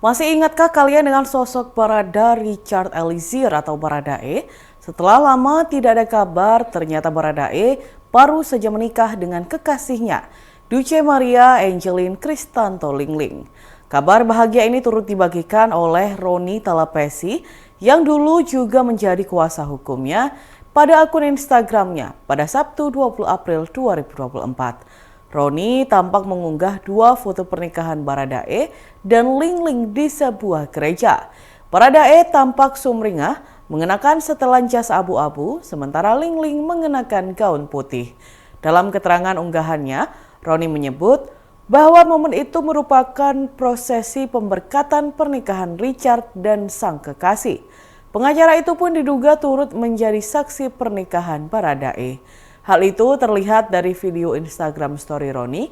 Masih ingatkah kalian dengan sosok Barada Richard Eliezer atau Baradae? Setelah lama tidak ada kabar, ternyata Baradae baru saja menikah dengan kekasihnya, Duce Maria Angeline Kristanto Lingling. Kabar bahagia ini turut dibagikan oleh Roni Talapesi yang dulu juga menjadi kuasa hukumnya pada akun Instagramnya pada Sabtu 20 April 2024. Roni tampak mengunggah dua foto pernikahan Baradae dan Lingling di sebuah gereja. Baradae tampak sumringah mengenakan setelan jas abu-abu, sementara Lingling mengenakan gaun putih. Dalam keterangan unggahannya, Roni menyebut bahwa momen itu merupakan prosesi pemberkatan pernikahan Richard dan sang kekasih. Pengacara itu pun diduga turut menjadi saksi pernikahan Baradae. Hal itu terlihat dari video Instagram story Roni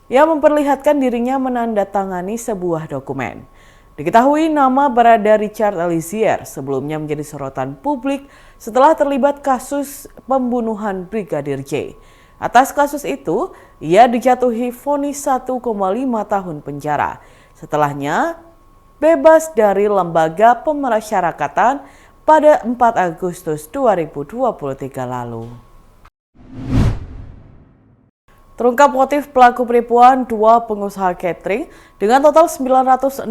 yang memperlihatkan dirinya menandatangani sebuah dokumen. Diketahui nama Barada Richard Eliezer sebelumnya menjadi sorotan publik setelah terlibat kasus pembunuhan Brigadir J. Atas kasus itu, ia dijatuhi vonis 1,5 tahun penjara. Setelahnya, bebas dari lembaga pemasyarakatan pada 4 Agustus 2023 lalu. Terungkap motif pelaku penipuan dua pengusaha catering dengan total 960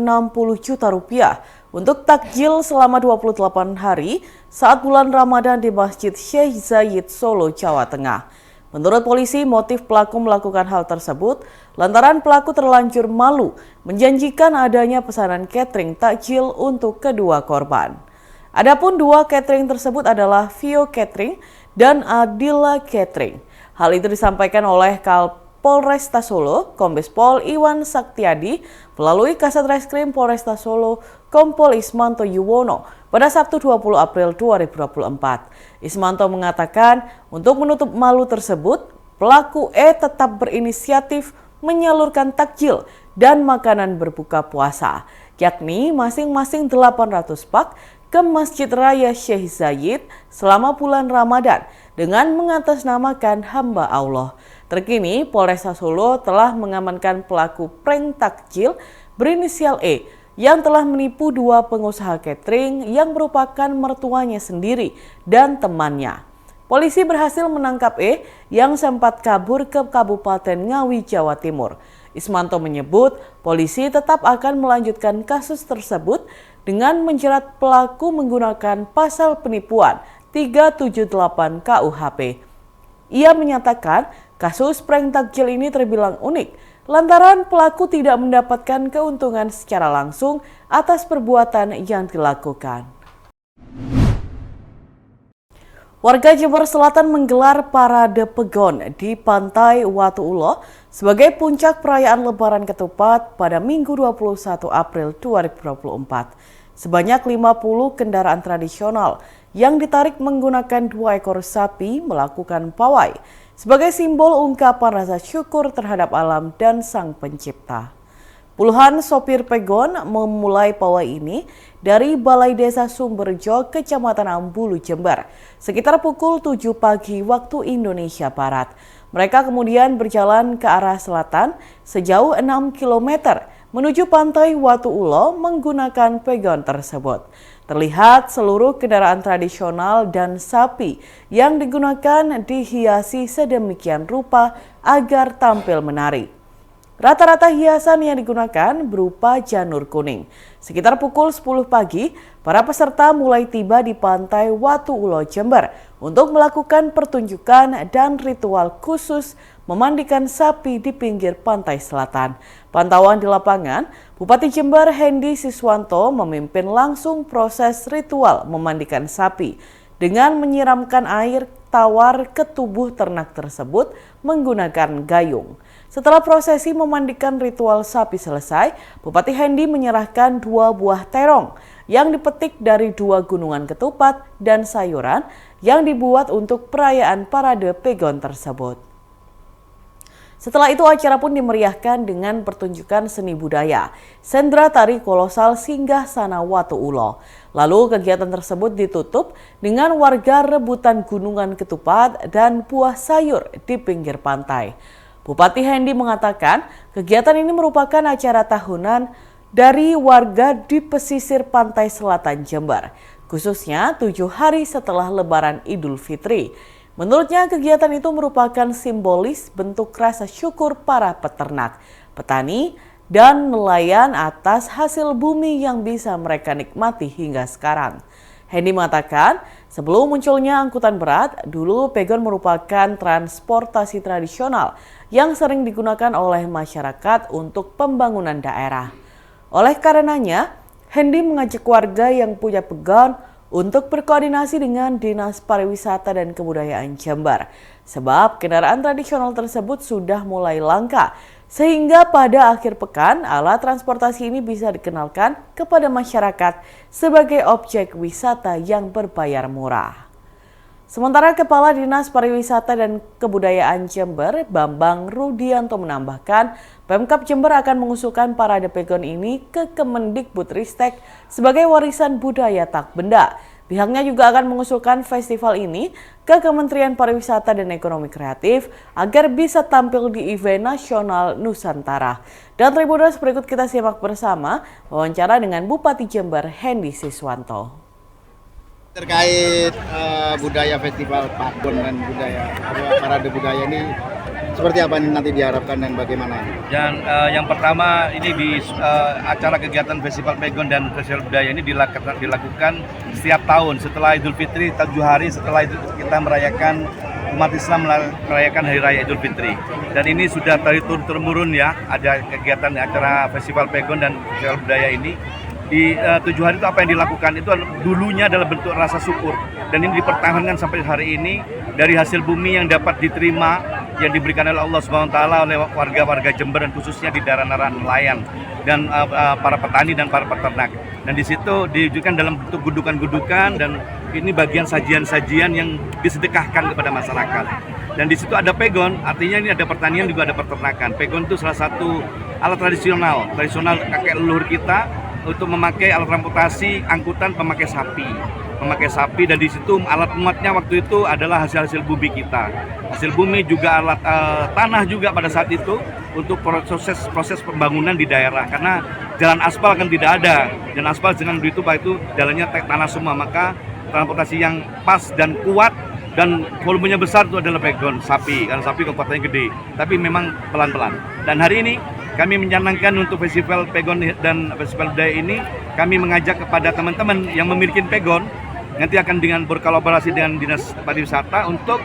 juta rupiah untuk takjil selama 28 hari saat bulan Ramadan di Masjid Syekh Zayed Solo, Jawa Tengah. Menurut polisi, motif pelaku melakukan hal tersebut lantaran pelaku terlanjur malu menjanjikan adanya pesanan catering takjil untuk kedua korban. Adapun dua catering tersebut adalah Vio Catering dan Adila Catering. Hal itu disampaikan oleh Kapolresta Solo, Kombes Pol Iwan Saktiadi, melalui Kasat Reskrim Polresta Solo, Kompol Ismanto Yuwono, pada Sabtu 20 April 2024. Ismanto mengatakan untuk menutup malu tersebut, pelaku E tetap berinisiatif menyalurkan takjil dan makanan berbuka puasa, yakni masing-masing 800 pak ke Masjid Raya Syekh Zayed selama bulan Ramadan dengan mengatasnamakan hamba Allah. Terkini, Polresta Solo telah mengamankan pelaku prank takjil berinisial E yang telah menipu dua pengusaha catering yang merupakan mertuanya sendiri dan temannya. Polisi berhasil menangkap E yang sempat kabur ke Kabupaten Ngawi, Jawa Timur. Ismanto menyebut polisi tetap akan melanjutkan kasus tersebut dengan menjerat pelaku menggunakan pasal penipuan 378 KUHP. Ia menyatakan kasus prank takjil ini terbilang unik lantaran pelaku tidak mendapatkan keuntungan secara langsung atas perbuatan yang dilakukan. Warga Jember Selatan menggelar parade pegon di Pantai Watu Ulo sebagai puncak perayaan Lebaran Ketupat pada Minggu 21 April 2024. Sebanyak 50 kendaraan tradisional yang ditarik menggunakan 2 ekor sapi melakukan pawai sebagai simbol ungkapan rasa syukur terhadap alam dan Sang Pencipta. Puluhan sopir pegon memulai pawai ini dari Balai Desa Sumberjo, Kecamatan Ambulu, Jember, sekitar pukul 7 pagi waktu Indonesia Barat. Mereka kemudian berjalan ke arah selatan sejauh 6 km menuju Pantai Watu Ulo menggunakan pegon tersebut. Terlihat seluruh kendaraan tradisional dan sapi yang digunakan dihiasi sedemikian rupa agar tampil menarik. Rata-rata hiasan yang digunakan berupa janur kuning. Sekitar pukul 10 pagi, para peserta mulai tiba di Pantai Watu Ulo, Jember untuk melakukan pertunjukan dan ritual khusus memandikan sapi di pinggir pantai selatan. Pantauan di lapangan, Bupati Jember Hendy Siswanto memimpin langsung proses ritual memandikan sapi dengan menyiramkan air tawar ke tubuh ternak tersebut menggunakan gayung. Setelah prosesi memandikan ritual sapi selesai, Bupati Hendy menyerahkan 2 buah terong yang dipetik dari 2 gunungan ketupat dan sayuran yang dibuat untuk perayaan parade pegon tersebut. Setelah itu acara pun dimeriahkan dengan pertunjukan seni budaya, sendra tari kolosal singgah sana Watu Ulo. Lalu kegiatan tersebut ditutup dengan warga rebutan gunungan ketupat dan buah sayur di pinggir pantai. Bupati Hendy mengatakan kegiatan ini merupakan acara tahunan dari warga di pesisir pantai selatan Jember, khususnya 7 hari setelah Lebaran Idul Fitri. Menurutnya kegiatan itu merupakan simbolis bentuk rasa syukur para peternak, petani, dan nelayan atas hasil bumi yang bisa mereka nikmati hingga sekarang. Hendy mengatakan, sebelum munculnya angkutan berat, dulu pegon merupakan transportasi tradisional yang sering digunakan oleh masyarakat untuk pembangunan daerah. Oleh karenanya, Hendy mengajak warga yang punya pegon untuk berkoordinasi dengan Dinas Pariwisata dan Kebudayaan Jember, sebab kendaraan tradisional tersebut sudah mulai langka, sehingga pada akhir pekan alat transportasi ini bisa dikenalkan kepada masyarakat sebagai objek wisata yang berbayar murah. Sementara Kepala Dinas Pariwisata dan Kebudayaan Jember, Bambang Rudianto menambahkan, Pemkab Jember akan mengusulkan parade pegon ini ke Kemendikbudristek sebagai warisan budaya tak benda. Pihaknya juga akan mengusulkan festival ini ke Kementerian Pariwisata dan Ekonomi Kreatif agar bisa tampil di event nasional Nusantara. Dan Tribuners, berikut kita simak bersama wawancara dengan Bupati Jember Hendy Siswanto. Terkait budaya festival Pagon dan budaya parade budaya ini seperti apa nanti diharapkan dan bagaimana? Yang pertama ini di acara kegiatan festival Pagon dan festival budaya ini dilakukan setiap tahun setelah Idul Fitri 7 hari setelah itu kita merayakan umat Islam merayakan Hari Raya Idul Fitri. Dan ini sudah dari turun-temurun ya, ada kegiatan acara festival Pagon dan festival budaya ini. Di 7 hari itu apa yang dilakukan itu dulunya adalah bentuk rasa syukur, dan ini dipertahankan sampai hari ini dari hasil bumi yang dapat diterima yang diberikan oleh Allah SWT oleh warga-warga Jember dan khususnya di daerah-daerah nelayan dan para petani dan para peternak. Dan di situ diwujudkan dalam bentuk gudukan-gudukan, dan ini bagian sajian-sajian yang disedekahkan kepada masyarakat. Dan di situ ada pegon, artinya ini ada pertanian juga ada peternakan. Pegon itu salah satu alat tradisional kakek leluhur kita untuk memakai alat transportasi angkutan pemakai sapi, dan di situ alat muatnya waktu itu adalah hasil bumi kita. Hasil bumi juga alat tanah juga pada saat itu untuk proses pembangunan di daerah, karena jalan aspal kan tidak ada, dan aspal dengan itu jalannya tanah semua, maka transportasi yang pas dan kuat dan volumenya besar itu adalah pegon sapi, karena sapi kekuatannya gede, tapi memang pelan-pelan. Dan hari ini kami mencanangkan untuk festival pegon dan festival budaya ini, kami mengajak kepada teman-teman yang memiliki pegon, nanti akan dengan berkolaborasi dengan Dinas Pariwisata untuk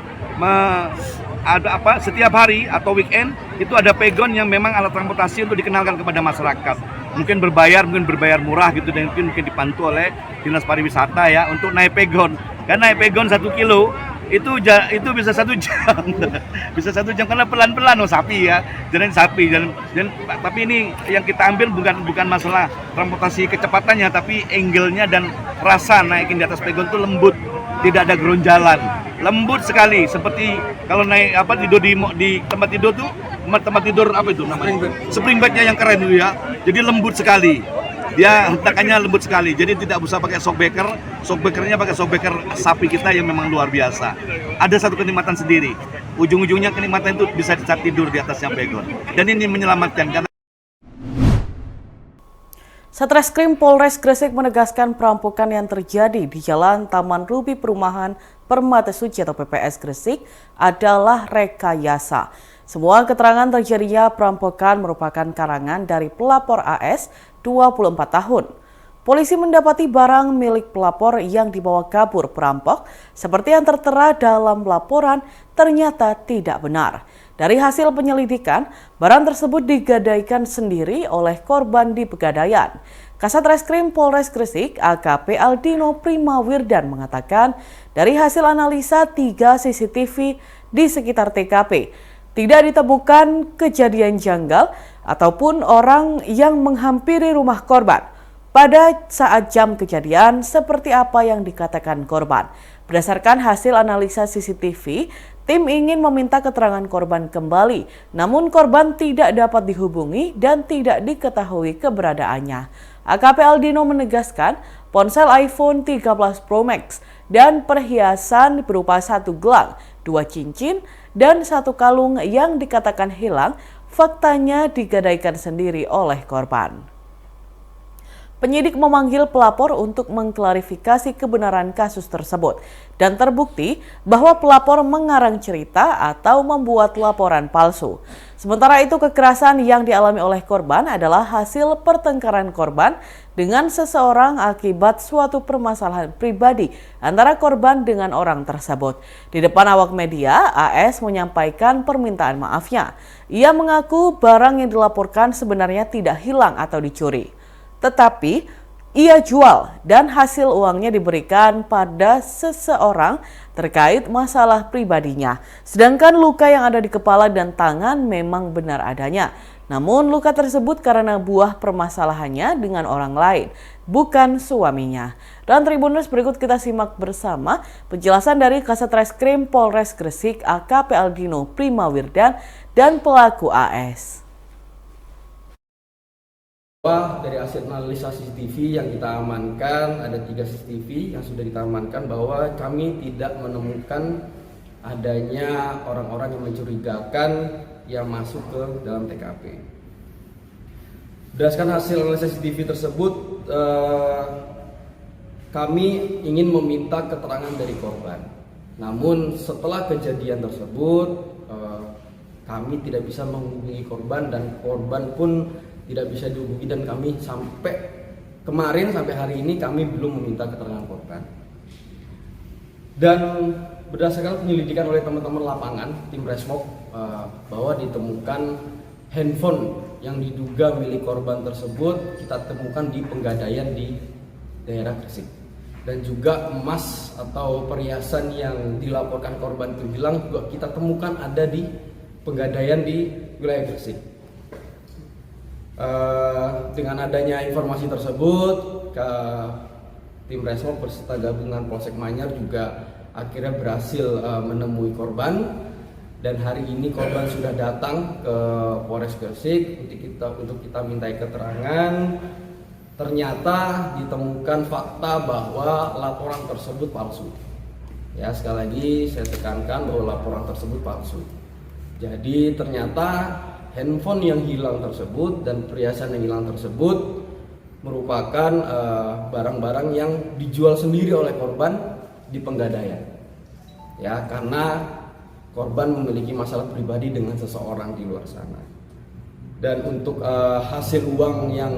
setiap hari atau weekend itu ada pegon yang memang alat transportasi untuk dikenalkan kepada masyarakat. Mungkin berbayar murah gitu, dan mungkin dipantu oleh Dinas Pariwisata ya untuk naik pegon. Karena naik pegon 1 kilo itu bisa 1 jam, bisa 1 jam karena pelan-pelan sapi ya, jalan sapi dan tapi ini yang kita ambil bukan masalah transportasi kecepatannya, tapi angle-nya dan rasa naikin di atas pegon itu lembut, tidak ada geronjalan, lembut sekali, seperti kalau naik tidur di tempat tidur tuh, tempat tidur apa itu namanya, spring bed-nya yang keren itu ya, jadi lembut sekali. Dia hentakannya lembut sekali, jadi tidak usah pakai shockbreakernya pakai shockbreaker sapi kita yang memang luar biasa. Ada satu kenikmatan sendiri, ujung-ujungnya kenikmatan itu bisa saat tidur di atasnya pegon, dan ini menyelamatkan. Karena Satreskrim Polres Gresik menegaskan perampokan yang terjadi di Jalan Taman Ruby Perumahan Permata Suci atau PPS Gresik adalah rekayasa. Semua keterangan terjadinya perampokan merupakan karangan dari pelapor AS 24 tahun. Polisi mendapati barang milik pelapor yang dibawa kabur perampok seperti yang tertera dalam laporan ternyata tidak benar. Dari hasil penyelidikan, barang tersebut digadaikan sendiri oleh korban di Pegadaian. Kasat Reskrim Polres Gresik AKP Aldino Primawirdan mengatakan dari hasil analisa 3 CCTV di sekitar TKP, tidak ditemukan kejadian janggal ataupun orang yang menghampiri rumah korban pada saat jam kejadian seperti apa yang dikatakan korban. Berdasarkan hasil analisa CCTV, tim ingin meminta keterangan korban kembali, namun korban tidak dapat dihubungi dan tidak diketahui keberadaannya. AKP Aldino menegaskan ponsel iPhone 13 Pro Max dan perhiasan berupa 1 gelang, 2 cincin, dan 1 kalung yang dikatakan hilang, faktanya digadaikan sendiri oleh korban. Penyidik memanggil pelapor untuk mengklarifikasi kebenaran kasus tersebut dan terbukti bahwa pelapor mengarang cerita atau membuat laporan palsu. Sementara itu, kekerasan yang dialami oleh korban adalah hasil pertengkaran korban dengan seseorang akibat suatu permasalahan pribadi antara korban dengan orang tersebut. Di depan awak media, AS menyampaikan permintaan maafnya. Ia mengaku barang yang dilaporkan sebenarnya tidak hilang atau dicuri, tetapi ia jual dan hasil uangnya diberikan pada seseorang terkait masalah pribadinya. Sedangkan luka yang ada di kepala dan tangan memang benar adanya. Namun luka tersebut karena buah permasalahannya dengan orang lain, bukan suaminya. Dan Tribuners, berikut kita simak bersama penjelasan dari Kasat Reskrim Polres Gresik AKP Aldino Primawirdan dan pelaku AS. Dari hasil analisa CCTV yang kita amankan, ada 3 CCTV yang sudah kita amankan, bahwa kami tidak menemukan adanya orang-orang yang mencurigakan yang masuk ke dalam TKP. Berdasarkan hasil analisa CCTV tersebut, kami ingin meminta keterangan dari korban. Namun setelah kejadian tersebut, kami tidak bisa menghubungi korban dan korban pun tidak bisa dihubungi, dan kami sampai kemarin sampai hari ini kami belum meminta keterangan korban. Dan berdasarkan penyelidikan oleh teman-teman lapangan tim Resmob, bahwa ditemukan handphone yang diduga milik korban tersebut kita temukan di Penggadaian di daerah Gresik, dan juga emas atau perhiasan yang dilaporkan korban itu hilang juga kita temukan ada di Penggadaian di wilayah Gresik. Dengan adanya informasi tersebut, tim Resmob beserta gabungan Polsek Manyar juga akhirnya berhasil menemui korban, dan hari ini korban sudah datang ke Polres Gresik untuk kita mintai keterangan. Ternyata ditemukan fakta bahwa laporan tersebut palsu. Ya, sekali lagi saya tekankan bahwa laporan tersebut palsu. Jadi ternyata handphone yang hilang tersebut dan perhiasan yang hilang tersebut merupakan barang-barang yang dijual sendiri oleh korban di Penggadaian. Ya, karena korban memiliki masalah pribadi dengan seseorang di luar sana. Dan untuk hasil uang yang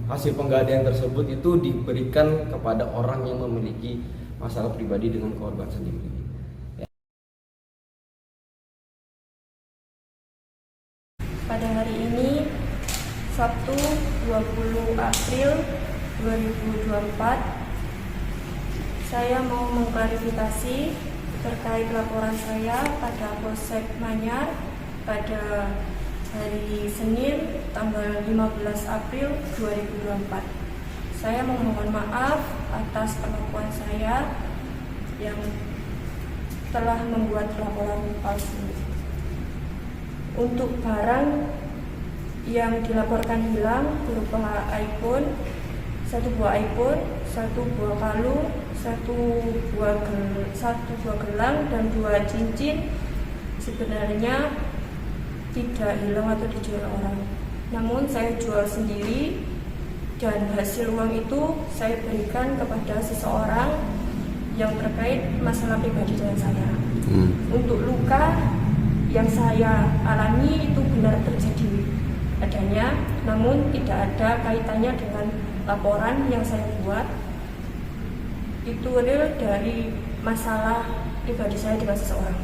hasil Penggadaian tersebut itu diberikan kepada orang yang memiliki masalah pribadi dengan korban sendiri. Pada hari ini, Sabtu 20 April 2024, saya mau mengklarifikasi terkait laporan saya pada Polsek Manyar pada hari Senin tanggal 15 April 2024. Saya memohon maaf atas perlakuan saya yang telah membuat laporan palsu. Untuk barang yang dilaporkan hilang berupa iPhone, 1 buah iPhone, 1 buah kalung, 1 buah gelang, dan 2 cincin sebenarnya tidak hilang atau dijual orang. Namun saya jual sendiri, dan hasil uang itu saya berikan kepada seseorang yang terkait masalah pribadi dengan saya. Untuk luka yang saya alami itu benar terjadi adanya, namun tidak ada kaitannya dengan laporan yang saya buat. Itu real dari masalah pribadi saya dengan seseorang.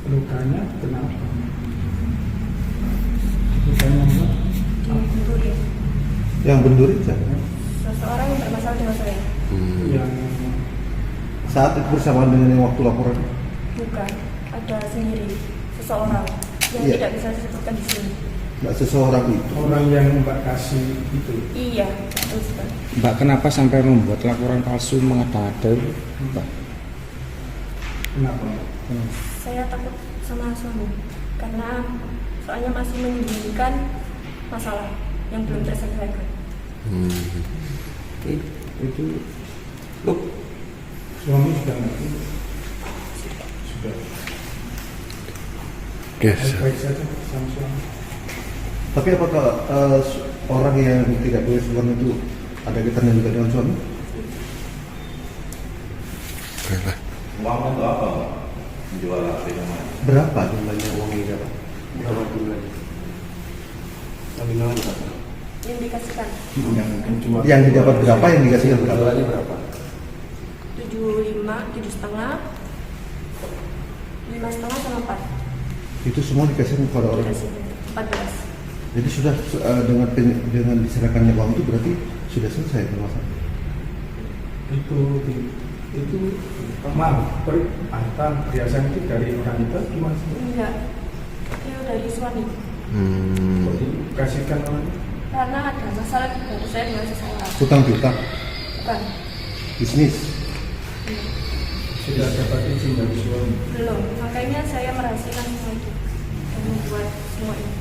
Lukanya kenapa? Lukanya apa? Benturin. Yang bendurin siapa? Seseorang yang bermasalah dengan saya. Yang Saat itu bersamaan dengan yang waktu laporan? Bukan, ada sendiri seseorang yang Iya. tidak bisa disebutkan di sini. Mbak, seseorang itu? orang yang Mbak kasih itu. Iya, betul sekali. Mbak, kenapa sampai membuat laporan palsu mengada-ada, Mbak? Kenapa? Saya takut sama suami karena soalnya masih menyembunyikan masalah yang belum terselesaikan. Itu Suami sudah ngerti? Sudah. Yes. Baik saja sama suami. Tapi apakah orang yang tidak boleh suami itu ada kaitannya juga dengan suami? Uang untuk apa, Pak? Menjual minuman. Berapa jumlahnya uang yang dapat? Berapa jumlahnya? Yang dikasihkan Yang didapat berapa, yang dikasihkan berapa? 75, 7,5, 5,5 sama 4. Itu semua dikasihkan kepada orang. Dikasih 14. Jadi sudah dengan diserahkannya uang itu berarti sudah selesai permasalahan. Itu maaf, antar biasanya itu dari orang itu gimana sih? Enggak, itu dari suami. Kok dikasihkan orang? Karena ada masalah di baru saya dengan seseorang. Hutang piutang, Bukan, bisnis. Sudah dapat izin dari suami. belum. Makanya saya merahasiakan semua itu dan membuat semua ini.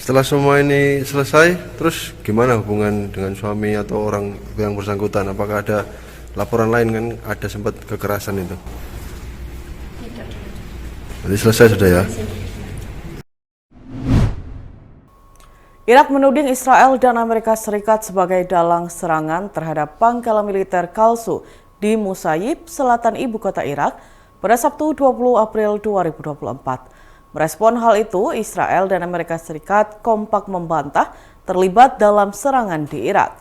Setelah semua ini selesai, terus gimana hubungan dengan suami atau orang yang bersangkutan? Apakah ada laporan lain, kan ada sempat kekerasan itu? Tidak. Jadi selesai sudah ya? Irak menuding Israel dan Amerika Serikat sebagai dalang serangan terhadap pangkalan militer Kalsu di Musayib, selatan ibu kota Irak, pada Sabtu 20 April 2024. Merespon hal itu, Israel dan Amerika Serikat kompak membantah terlibat dalam serangan di Irak.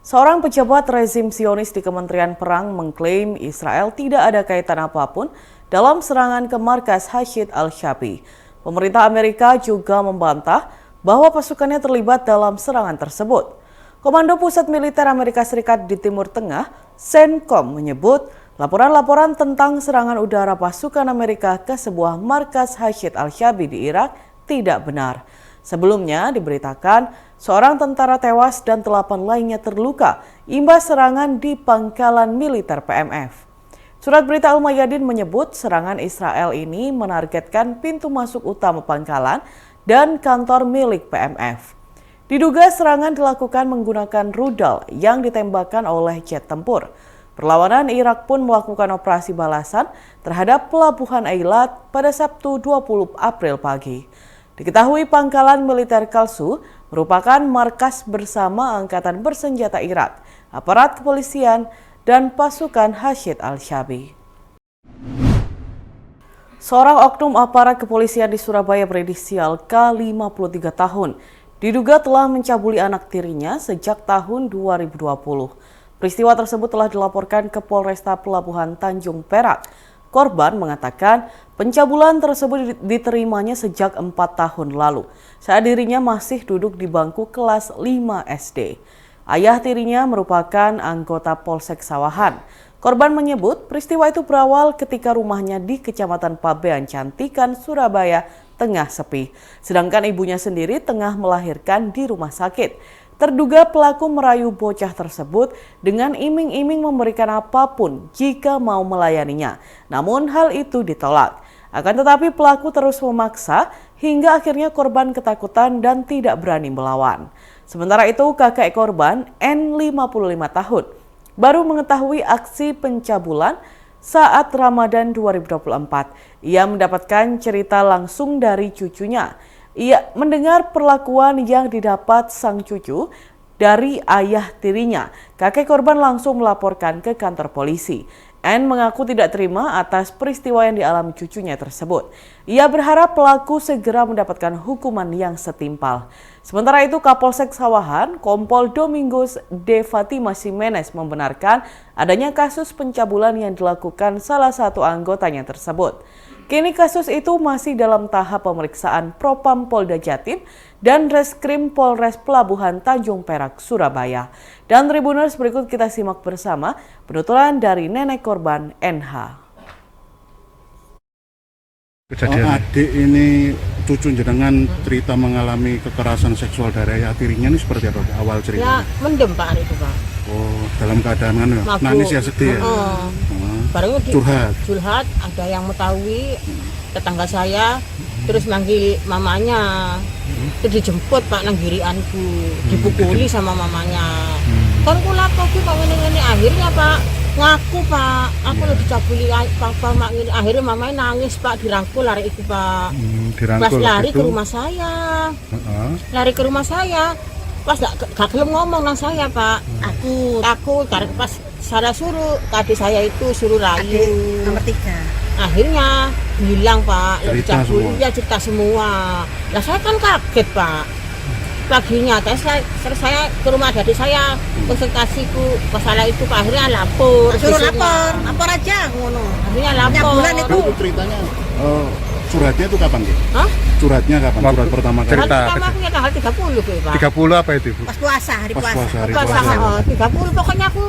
Seorang pejabat rezim Zionis di Kementerian Perang mengklaim Israel tidak ada kaitan apapun dalam serangan ke markas Hashid al-Shabi. Pemerintah Amerika juga membantah bahwa pasukannya terlibat dalam serangan tersebut. Komando Pusat Militer Amerika Serikat di Timur Tengah, CENTCOM, menyebut laporan-laporan tentang serangan udara pasukan Amerika ke sebuah markas Hashid al-Shabi di Irak tidak benar. Sebelumnya diberitakan seorang tentara tewas dan 8 lainnya terluka imbas serangan di pangkalan militer PMF. Surat berita Al-Mayadin menyebut serangan Israel ini menargetkan pintu masuk utama pangkalan dan kantor milik PMF. Diduga serangan dilakukan menggunakan rudal yang ditembakkan oleh jet tempur. Perlawanan Irak pun melakukan operasi balasan terhadap pelabuhan Eilat pada Sabtu 20 April pagi. Diketahui pangkalan militer Kalsu merupakan markas bersama Angkatan Bersenjata Irak, aparat kepolisian, dan pasukan Hashid al-Shabi. Seorang oknum aparat kepolisian di Surabaya berinisial K53 tahun diduga telah mencabuli anak tirinya sejak tahun 2020. Peristiwa tersebut telah dilaporkan ke Polresta Pelabuhan Tanjung Perak. Korban mengatakan pencabulan tersebut diterimanya sejak 4 tahun lalu saat dirinya masih duduk di bangku kelas 5 SD. Ayah tirinya merupakan anggota Polsek Sawahan. Korban menyebut peristiwa itu berawal ketika rumahnya di Kecamatan Pabean Cantikan, Surabaya tengah sepi. Sedangkan ibunya sendiri tengah melahirkan di rumah sakit. Terduga pelaku merayu bocah tersebut dengan iming-iming memberikan apapun jika mau melayaninya. Namun hal itu ditolak. Akan tetapi pelaku terus memaksa hingga akhirnya korban ketakutan dan tidak berani melawan. Sementara itu kakek korban N 55 tahun baru mengetahui aksi pencabulan saat Ramadan 2024. Ia mendapatkan cerita langsung dari cucunya. Ia mendengar perlakuan yang didapat sang cucu dari ayah tirinya. Kakek korban langsung melaporkan ke kantor polisi. N mengaku tidak terima atas peristiwa yang dialami cucunya tersebut. Ia berharap pelaku segera mendapatkan hukuman yang setimpal. Sementara itu Kapolsek Sawahan, Kompol Domingos de Fatima Jimenez membenarkan adanya kasus pencabulan yang dilakukan salah satu anggotanya tersebut. Kini kasus itu masih dalam tahap pemeriksaan Propam Polda Jatim dan Reskrim Polres Pelabuhan Tanjung Perak, Surabaya. Dan Tribuners, berikut kita simak bersama penuturan dari nenek korban NH. Adik ini cucu jenengan cerita mengalami kekerasan seksual dari ayah tirinya, ini seperti apa awal cerita? Ya mendem Pak itu Pak. Oh, dalam keadaan mana? Nangis ya, sedih ya? Baru curhat, ada yang mengetahui tetangga saya, terus manggil mamanya, terus dijemput Pak nang girianku, dipukuli sama mamanya. Kan kula kok Pak ngene-ngene, akhirnya Pak ngaku Pak, aku lo dicabuli papa mak ngene, akhirnya mamanya nangis Pak, dirangkul lari itu Pak. Pas lari ke rumah saya. Lari ke rumah saya. Pas gak gelem ngomong nang saya Pak. Takut karena pas saya suruh adik saya itu suruh rayu nomor 3. akhirnya bilang Pak cerita semua. Lah saya kan kaget Pak. Paginya terus saya ke rumah adik saya konsultasiku masalah itu Pak, akhirnya lapor. Suruh lapor aja ngono. Akhirnya lapor. Bulan itu ceritanya suratnya itu kapan Ki? Hah? Suratnya kapan? Surat pertama kali. Pertama punya tanggal 30 Pak. 30 apa itu Ibu? Pas puasa, hari puasa. Puasa 30 pokoknya aku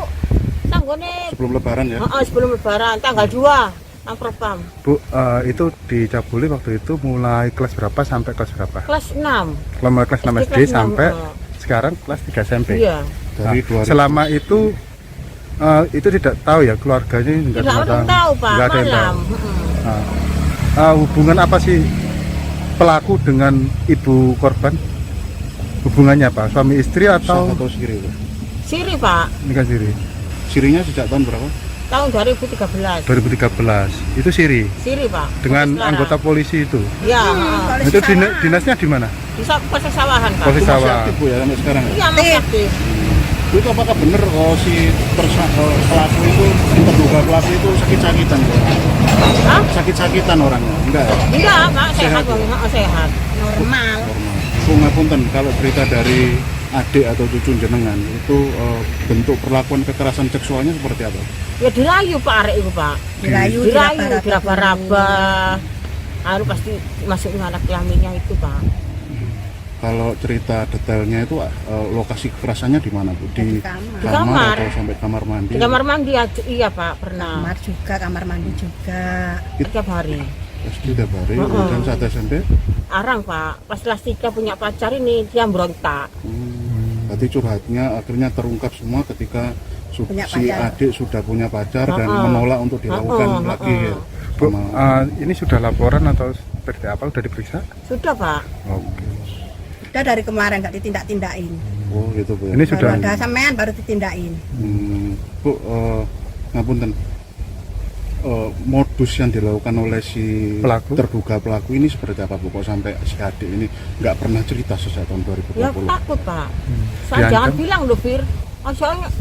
tanggone sebelum lebaran ya? Sebelum lebaran tanggal 2 Propam. Bu, itu di Cabuli waktu itu mulai kelas berapa sampai kelas berapa? Kelas 6. Mulai kelas 6 SD sampai sekarang kelas 3 SMP. Iya. Dari 2000. Selama itu tidak tahu ya keluarganya enggak tahu Pak, enggak ada yang tahu. Hubungan apa sih pelaku dengan ibu korban? Hubungannya apa? Suami istri atau siri? Siri Pak. Nikah siri. Sirinya sejak tahun berapa? Tahun 2013. 2013. Itu siri. Siri Pak. Dengan anggota polisi itu. Iya. Itu dinasnya di mana? Di Polsek Sawahan Pak. Polsek Sawah. Aktif Bu ya sampai sekarang. Iya masih aktif. Itu apakah benar si pelaku itu, terduga pelaku itu sakit-sakitan? Hah? Sakit-sakitan orangnya? Enggak ya? Enggak Pak, sehat. Sehat. Normal. Ngapunten, kalau cerita dari adik atau cucu jenengan itu bentuk perlakuan kekerasan seksualnya seperti apa? Ya dirayu Pak arek itu Pak. Dirayu diraba-raba. Harus pasti masuknya anak kelaminnya itu Pak. Kalau cerita detailnya itu lokasi kekerasannya di mana Bu? Di kamar atau sampai kamar mandi? Di kamar mandi iya Pak, pernah. Kamar mandi juga. Tiap hari. Tiap hari. Dan saat SMP? Arang Pak, pas kelas 3 punya pacar ini dia berontak. Berarti curhatnya akhirnya terungkap semua ketika si adik sudah punya pacar dan menolak untuk dilakukan lagi. Bu, ini sudah laporan atau seperti apa? Sudah diperiksa? Sudah Pak. Oke. Udah dari kemarin nggak ditindak-tindakin. Oh gitu Bu. Ini baru sudah ada sampean baru ditindakin. Bu, ngapunten. Modus yang dilakukan oleh si terduga pelaku ini seperti apa Bu? Kok sampai si adik ini nggak pernah cerita sejak tahun 2020? Ya takut Pak. Saya jangan bilang loh Fir. Soalnya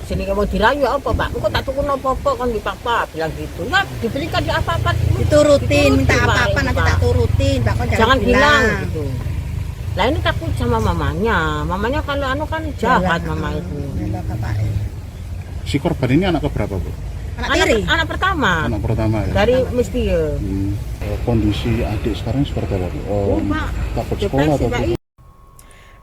sini mau dirayu apa Pak? Kok tak tukun apa-apa kan di papa bilang gitu. Ya diberikan di apa-apa. Diturutin, minta apa-apa nanti tak turutin. Pak jangan bilang gitu. Lah ini takut sama mamanya. Mamanya kalau kan jahat mama itu. Si korban ini anak keberapa Bu? Anak pertama. Anak pertama ya. Dari Mistia. Kondisi adik sekarang seperti apa Bu? Takut sekolah atau apa?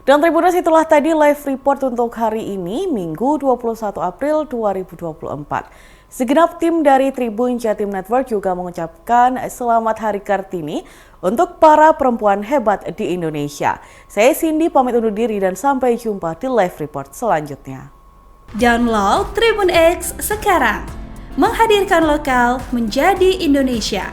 Dan Tribuners, itulah tadi live report untuk hari ini, Minggu 21 April 2024. Segenap tim dari Tribun Jatim Network juga mengucapkan selamat Hari Kartini untuk para perempuan hebat di Indonesia. Saya Cindy pamit undur diri dan sampai jumpa di live report selanjutnya. Download Tribun X sekarang, menghadirkan lokal menjadi Indonesia.